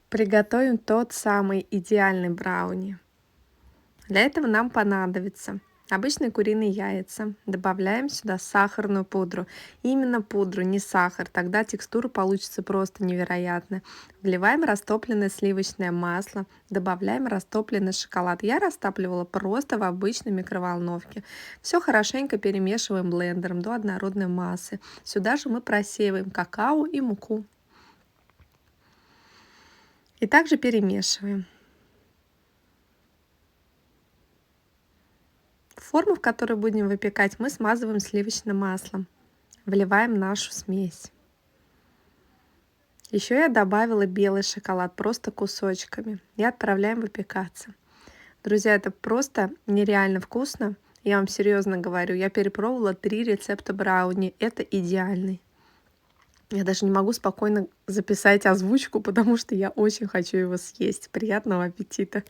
Приготовим тот самый идеальный брауни. Для этого нам понадобится обычные куриные яйца. Добавляем сюда сахарную пудру. Именно пудру, не сахар. Тогда текстура получится просто невероятная. Вливаем растопленное сливочное масло. Добавляем растопленный шоколад. Я растапливала просто в обычной микроволновке. Все хорошенько перемешиваем блендером до однородной массы. Сюда же мы просеиваем какао и муку. И также перемешиваем. Форму, в которой будем выпекать, мы смазываем сливочным маслом. Вливаем нашу смесь. Еще я добавила белый шоколад просто кусочками и отправляем выпекаться. Друзья, это просто нереально вкусно. Я вам серьезно говорю, я перепробовала 3 рецепта брауни. Это идеальный. Я даже не могу спокойно записать озвучку, потому что я очень хочу его съесть. Приятного аппетита!